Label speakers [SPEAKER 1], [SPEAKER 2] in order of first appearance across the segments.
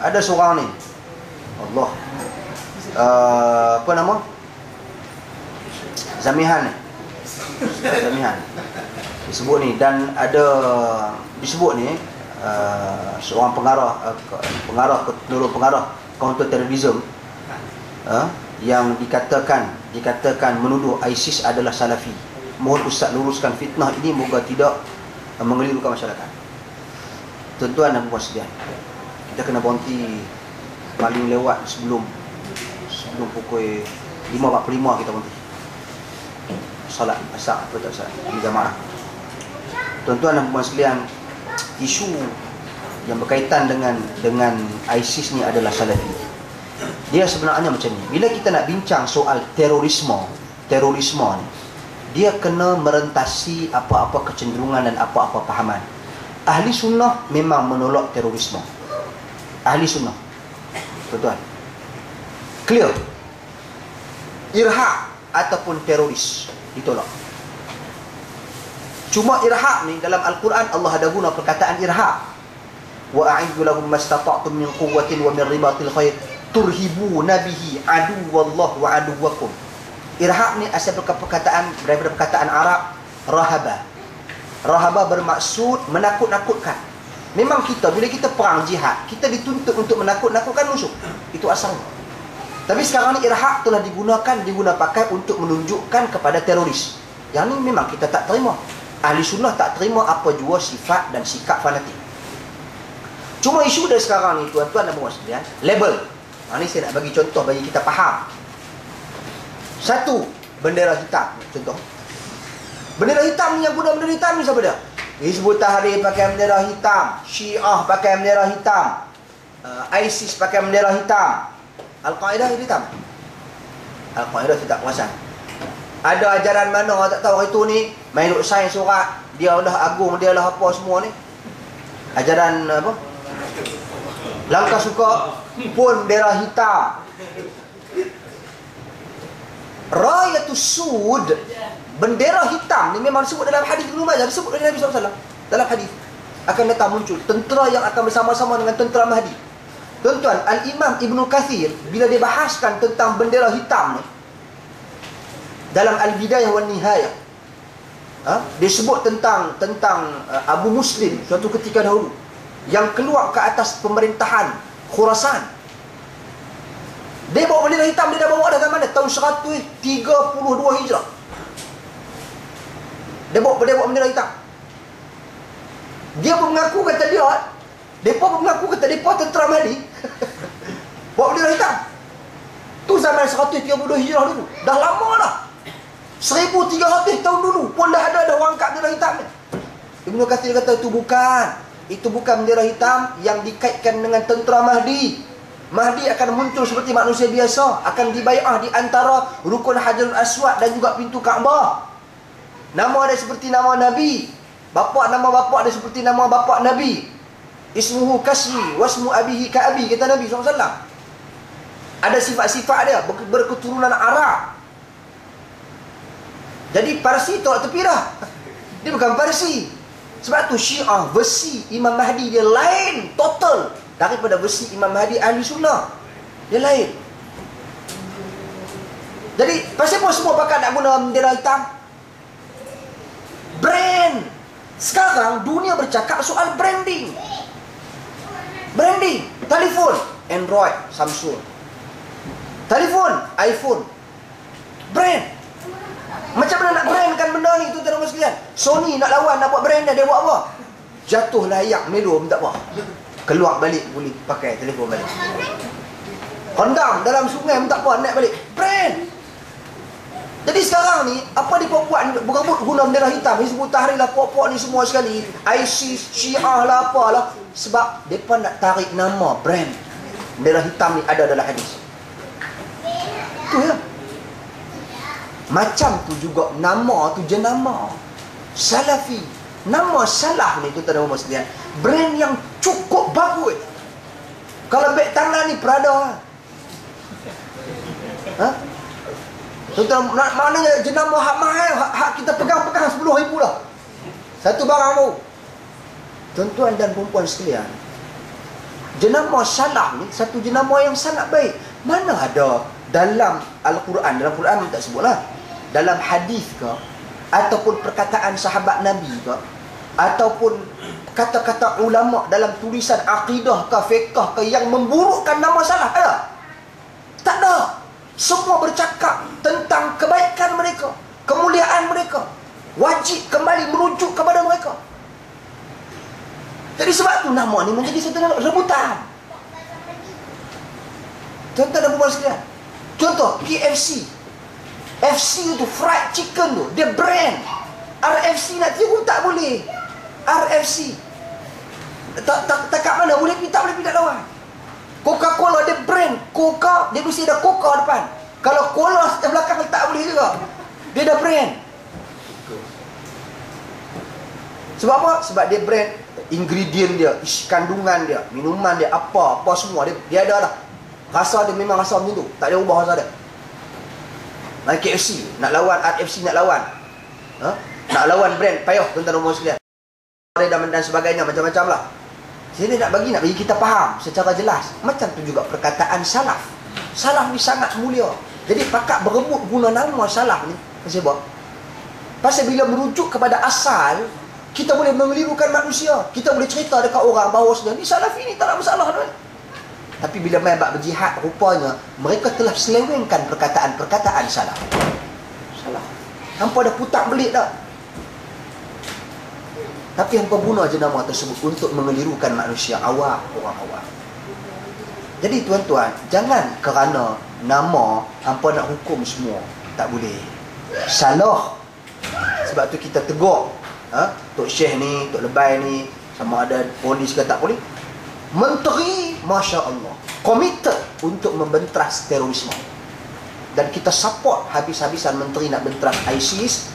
[SPEAKER 1] ada seorang ni, Allah, apa nama, Zamihan disebut ni. Dan ada disebut ni seorang pengarah counter terrorism yang dikatakan menuduh ISIS adalah Salafi. Mohon Ustaz luruskan fitnah ini, moga tidak mengelirukan masyarakat. Tuan-tuan dan puan sekalian, kita kena berhenti paling lewat sebelum pukul 5.45 kita berhenti salat asar atau tak salat di jamaah. Tuan-tuan dan puan sekalian, isu yang berkaitan dengan ISIS ni adalah Salafi. Dia sebenarnya macam ni. Bila kita nak bincang soal terorisme ni, dia kena merentasi apa-apa kecenderungan dan apa-apa pahaman. Ahli sunnah memang menolak terorisme. Ahli sunnah, tuan-tuan, clear. Irhab ataupun teroris ditolak. Cuma irhab ni dalam Al-Quran Allah ada guna perkataan irhab. Wa a'iddu lahum mastata'tum min quwwatin wa min ribatil khair turhibuna bihi aduwallahu wa aduwakum. Irhab ni asal perkataan daripada perkataan Arab rahaba. Rahaba bermaksud menakut-nakutkan. Memang kita bila kita perang jihad, kita dituntut untuk menakut-nakutkan musuh. Itu asalnya. Tapi sekarang ni irhab telah diguna pakai untuk menunjukkan kepada teroris. Yang ni memang kita tak terima. Ahli sunnah tak terima apa jua sifat dan sikap fanatik. Cuma isu dia sekarang ni, tuan-tuan dan puan sekalian, label. Ini saya nak bagi contoh bagi kita faham. Satu, bendera hitam. Contoh, bendera hitam ni, yang guna bendera hitam ni siapa dia? Hizbut Tahrir pakai bendera hitam, Syiah pakai bendera hitam, ISIS pakai bendera hitam, Al-Qaeda hitam. Al-Qaeda tidak perasan. Ada ajaran mana tak tahu hari tu ni, main duk sign surat, dia lah agung, dia lah apa semua ni. Ajaran apa? Langkah suka pun bendera hitam. Rayatus Sud, bendera hitam ni memang disebut dalam hadis Ibnu Majah, disebut oleh Nabi SAW. Dalam hadis akan datang muncul tentera yang akan bersama-sama dengan tentera Mahdi. Tuan-tuan, Al-Imam Ibnu Kathir bila dia bahaskan tentang bendera hitam ni dalam Al-Bidayah wan Nihayah, dia sebut tentang Abu Muslim suatu ketika dahulu yang keluar ke atas pemerintahan Khurasan. Dia bawa bendera hitam, dia dah bawa dah zaman mana? Tahun 132 Hijrah. Dia bawa bendera hitam. Dia pun mengaku kata mereka pun mengaku kata mereka tentera Mahdi. Bawa bendera hitam. Tu zaman 132 Hijrah dulu. Dah lama dah. 1300 tahun dulu pun dah ada orang angkat bendera hitam ni. Ibnu Katsir kata itu bukan bendera hitam yang dikaitkan dengan tentera Mahdi. Mahdi akan muncul seperti manusia biasa, akan dibai'ah di antara rukun Hajarul Aswad dan juga pintu Kaabah. Nama dia seperti nama Nabi. Nama bapak dia seperti nama bapak Nabi. Ismuhu kasmi wasmu abihi ka abi, kata Nabi SAW. Ada sifat-sifat dia, berketurunan Arab. Jadi Parsi tolak tepi dah. Dia bukan Parsi. Sebab tu Syiah versi Imam Mahdi dia lain total daripada versi Imam Mahdi Ahli Sunnah. Dia lain. Jadi pasal apa semua pakai nak guna bendera hitam? Brand. Sekarang dunia bercakap soal branding. Branding. Telefon Android, Samsung. Telefon iPhone. Brand. Macam mana nak brandkan benda ni, tuan-tuan dan sekalian? Sony nak lawan, nak buat brand dia buat apa? Jatuh layak melo pun tak apa. Keluar balik boleh pakai telefon balik. Kondam dalam sungai pun tak apa, naik balik. Brand. Jadi sekarang ni apa dia buat berebut guna bendera hitam, Hizbut Tahrir lah, pokok ni semua sekali, ISIS, Syiah lah, apalah. Sebab mereka nak tarik nama brand. Bendera hitam ni ada dalam hadis. Itu ya. Macam tu juga nama tu jenama Salafi. Nama Salaf ni, tuan-tuan dan sekalian, brand yang cukup bagus. Kalau beg tangan ni Prada. Tuan-tuan, maknanya jenama hak mahal, hak kita pegang-pegang 10,000 dah. Satu barang tu. Tuan-tuan dan perempuan sekalian, Jenama salah ni satu jenama yang sangat baik. Mana ada dalam Al-Quran, dalam Quran tak sebutlah, dalam hadis ke, ataupun perkataan sahabat Nabi ke, ataupun kata-kata ulama dalam tulisan akidah ke, fiqh ke, yang memburukkan nama salah? Ada? Tak ada. Semua bercakap tentang kebaikan mereka, kemuliaan mereka, wajib kembali merujuk kepada mereka. Jadi sebab tu nama ni menjadi satu rebutan. Contoh dan bukan sekalian. Contoh KFC. FC tu, fried chicken tu, dia brand. RFC nak tiru tak boleh. RFC tak kat mana boleh pergi, tak boleh pergi nak lawan. Coca-Cola dia brand. Coca, dia mesti ada Coca depan. Kalau Cola di belakang tak boleh juga. Dia dah brand. Sebab apa? Sebab dia brand. Ingredient dia, kandungan dia, minuman dia, apa semua dia ada dah. Rasa dia memang rasa macam tu, tak ada ubah rasa dia. Main KFC nak lawan RFC, nak lawan nak lawan brand payah tuan-tuan dan sekalian, dan sebagainya, macam-macam lah. Jadi nak bagi kita faham secara jelas. Macam tu juga perkataan salaf. Salaf ni sangat mulia. Jadi pakak berebut guna nama salaf ni pasal apa? Pasal bila merujuk kepada asal, kita boleh mengelirukan manusia. Kita boleh cerita dekat orang bahawa sebenarnya ni Salafi ni tak ada masalah tuan. Tapi bila main bab berjihad, rupanya mereka telah selewengkan perkataan-perkataan salaf. Salah. Hampa dah putar belik dah. Tapi hampa guna je nama tersebut untuk mengelirukan manusia awam, orang awam. Jadi tuan-tuan, jangan kerana nama hampa nak hukum semua. Tak boleh. Salah. Sebab tu kita tegur. Tok Syekh ni, Tok Lebay ni, sama ada polis ke tak boleh. Menteri, Masya Allah, committed untuk membenteras terorisme. Dan kita support habis-habisan menteri nak benteras ISIS.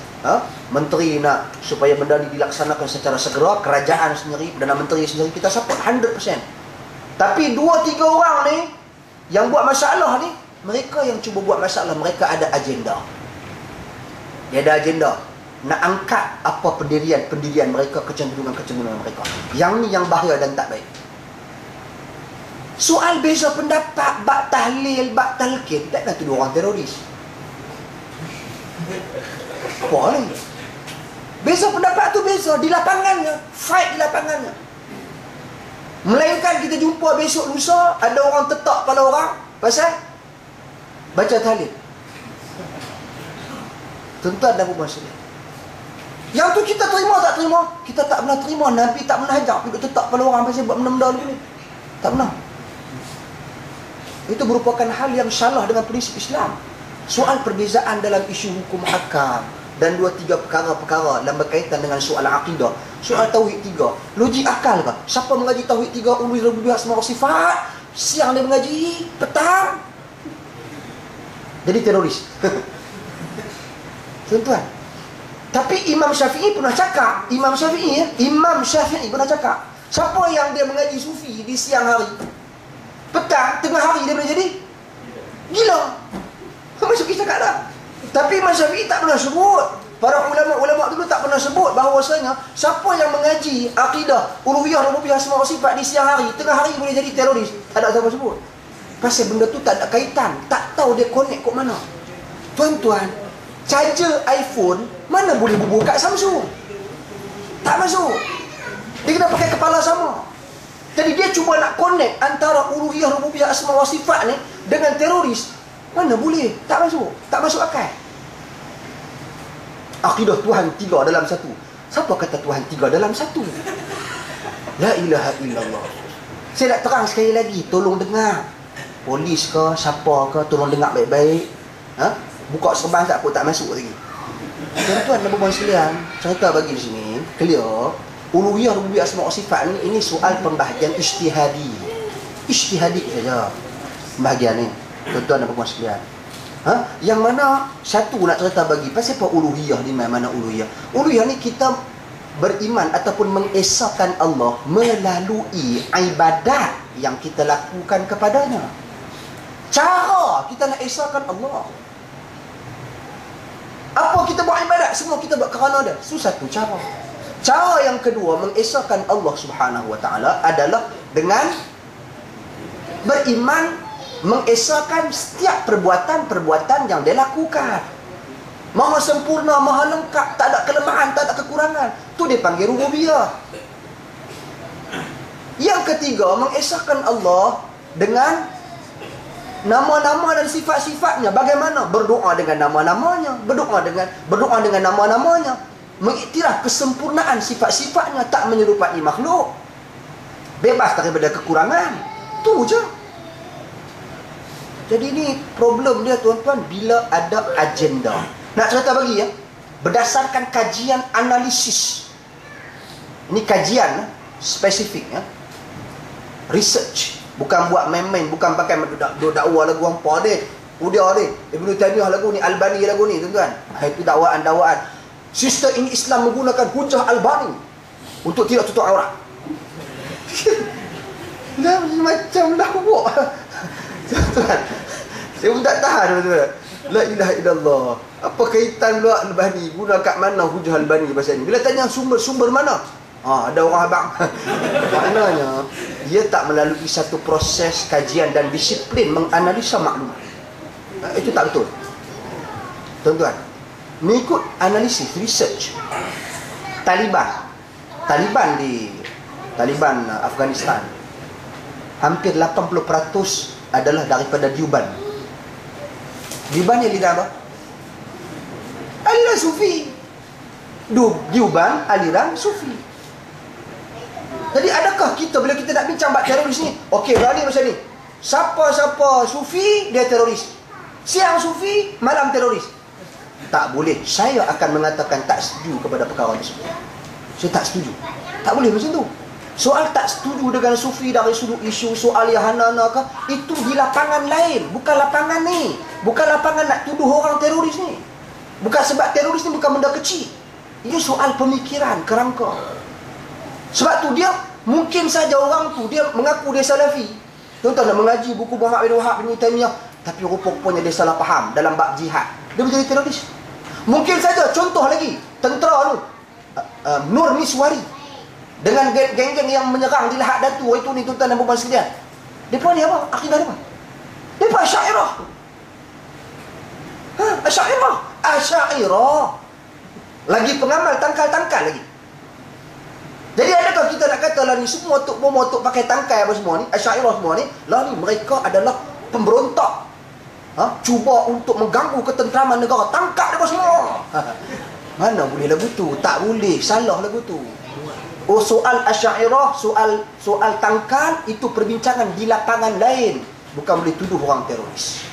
[SPEAKER 1] Menteri nak supaya benda ni dilaksanakan secara segera. Kerajaan sendiri, Perdana Menteri sendiri, kita support 100%. Tapi 2-3 orang ni yang buat masalah ni, mereka yang cuba buat masalah, mereka ada agenda. Dia ada agenda nak angkat apa pendirian mereka, kecenderungan mereka. Yang ni yang bahaya dan tak baik. Soal beza pendapat, bab tahlil, bab talqin, tak nak tuduh orang teroris. Apa ni? Beza pendapat tu beza di lapangannya, fight di lapangannya. Melainkan kita jumpa besok lusa ada orang tetak kepala orang pasal baca tahlil. Tuan-tuan dan puan sekalian, yang tu kita terima tak terima? Kita tak pernah terima. Nabi tak pernah ajak duduk tetap pada orang pasal buat benda-benda ni. Tak pernah. Itu merupakan hal yang salah dengan prinsip Islam. Soal perbezaan dalam isu hukum hakam dan 2-3 perkara-perkara dalam berkaitan dengan soal akidah, soal tauhid 3. Logik akal ke? Siapa mengaji tauhid 3 uluhiyah rububiyah asma wa sifat, siang dia mengaji, petang jadi teroris. Tuan-tuan, tapi Imam Syafi'i pernah cakap, Imam Syafi'i pernah cakap, siapa yang dia mengaji sufi di siang hari, petang, tengah hari dia boleh jadi gila. Masuk kisah cakap dah. Tapi Imam Syafi'i tak pernah sebut, para ulama-ulama dulu tak pernah sebut bahawasanya siapa yang mengaji akidah uluhiyah rububiyah asma wa sifat di siang hari, tengah hari boleh jadi teroris. Tak ada siapa sebut. Pasal benda tu tak ada kaitan, tak tahu dia connect kat mana. Tuan-tuan, charger iPhone mana boleh bubuh kat Samsung? Tak masuk. Dia kena pakai kepala sama. Jadi dia cuba nak connect antara uluhiyah rububiyah asma wa sifat ni dengan teroris. Mana boleh? Tak masuk. Tak masuk akal. Akidah Tuhan 3 dalam 1. Siapa kata Tuhan 3 dalam 1? La ilaha illallah. Saya nak terang sekali lagi, tolong dengar. Polis ke, siapa ke, tolong dengar baik-baik. Buka serban tak apa, tak masuk lagi. Tuan-tuan dan puan sekalian, cerita bagi di sini clear. Uluhiyah rububiyah asma wa sifat ni, ini soal pembahagian ijtihadi. Ijtihadi saja pembahagian ni, tuan-tuan dan puan sekalian. Yang mana satu nak cerita bagi pasal apa uluhiyah ni, mana uluhiyah? Uluhiyah ni kita beriman ataupun mengesahkan Allah melalui ibadat yang kita lakukan kepadanya. Cara kita nak esahkan Allah. Apa kita buat ibadat? Semua kita buat kerana dia. Itu satu cara. Cara yang kedua mengesahkan Allah Subhanahu Wa Taala adalah dengan Beriman mengesahkan setiap perbuatan-perbuatan yang dia lakukan. Maha sempurna, maha lengkap, tak ada kelemahan, tak ada kekurangan. Tu dia panggil rububiyah. Yang ketiga, mengesahkan Allah dengan nama-nama dan sifat-sifatnya. Bagaimana? Berdoa dengan nama-namanya, berdoa dengan nama-namanya, mengiktiraf kesempurnaan sifat-sifatnya, tak menyerupai makhluk, bebas daripada kekurangan. Tu je. Jadi ni problem dia tuan-tuan, bila ada agenda. Nak cerita bagi ya, berdasarkan kajian analisis. Ini kajian spesifik ya. Research, bukan buat main-main, bukan pakai dakwah lagu hampa dia. Udah dia, Ibnu Taimiyah lagu ni, Albani lagu ni tuan-tuan. Itu dakwaan. Sistem ini Islam menggunakan hujah Albani untuk tidak tutup aurat. Dah macam lawak. Tuan-tuan, saya pun tak tahan tuan-tuan. La ilaha illallah. Apa kaitan pula Albani? Guna kat mana hujah Albani pasal ni? Bila tanya sumber mana? Ada orang abang. Maknanya dia tak melalui satu proses kajian dan disiplin menganalisa maklumat. Itu tak betul. Tuan-tuan, mengikut analisis, research Taliban Afghanistan, hampir 80% adalah daripada Diuban. Diuban ni aliran apa? Aliran Sufi. Diuban aliran Sufi. Jadi adakah kita bila kita nak bincang bab teroris ni, okey, berani macam ni, siapa-siapa Sufi dia teroris, siang Sufi malam teroris? Tak boleh. Saya akan mengatakan tak setuju kepada perkara tersebut. Saya tak setuju. Tak boleh macam tu. Soal tak setuju dengan Sufi dari sudut isu soal Yahanana ke, itu di lapangan lain, bukan lapangan ni. Bukan lapangan nak tuduh orang teroris ni. Bukan sebab teroris ni bukan benda kecil. Ia soal pemikiran, kerangka. Sebab tu dia, mungkin saja orang tu dia mengaku dia Salafi. Tuan-tuan nak mengaji buku Muhammad bin Wahab bin Taimiyah, tapi rupa-rupanya dia salah faham dalam bab jihad, dia menjadi teroris. Mungkin saja, contoh lagi, tentera tu Nur Miswari dengan geng-geng yang menyerang di Lahad Datu itu ni tuan-tuan dan puan-puan sekalian. Depa ni apa? Akidah depa. Depa Asy'ariyah. Asy'ariyah. Lagi pengamal tangkal-tangkal lagi. Jadi adakah kita nak kata lah ni semua tok pakai tangkai apa semua ni, Asy'ariyah semua ni, lah ni mereka adalah pemberontak. Cuba untuk mengganggu ketenteraman negara, tangkap mereka semua. Mana boleh lagu tu? Tak boleh, salah lagu tu. Soal Asy'ariyah, soal tangkal, itu perbincangan di lapangan lain, bukan boleh tuduh orang teroris.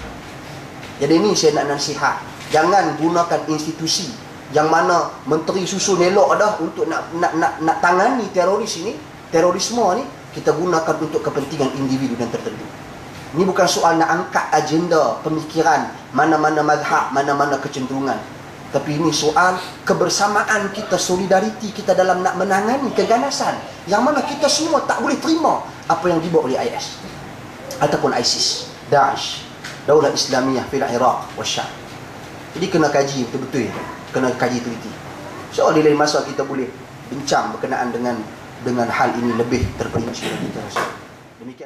[SPEAKER 1] Jadi ni saya nak nasihat, jangan gunakan institusi yang mana menteri susun elok dah untuk nak tangani teroris ini, terorisme ni, kita gunakan untuk kepentingan individu dan tertentu. Ini bukan soal nak angkat agenda pemikiran mana-mana mazhab, mana-mana kecenderungan, tapi ini soal kebersamaan kita, solidariti kita dalam nak menangani keganasan yang mana kita semua tak boleh terima apa yang dibawa oleh IS ataupun ISIS, Daesh, Daulah Islamiyah fil Iraq wa Syam. Jadi kena kaji betul-betul, kena kaji teliti. So di lain masa kita boleh bincang berkenaan dengan hal ini lebih terperinci. Demikian.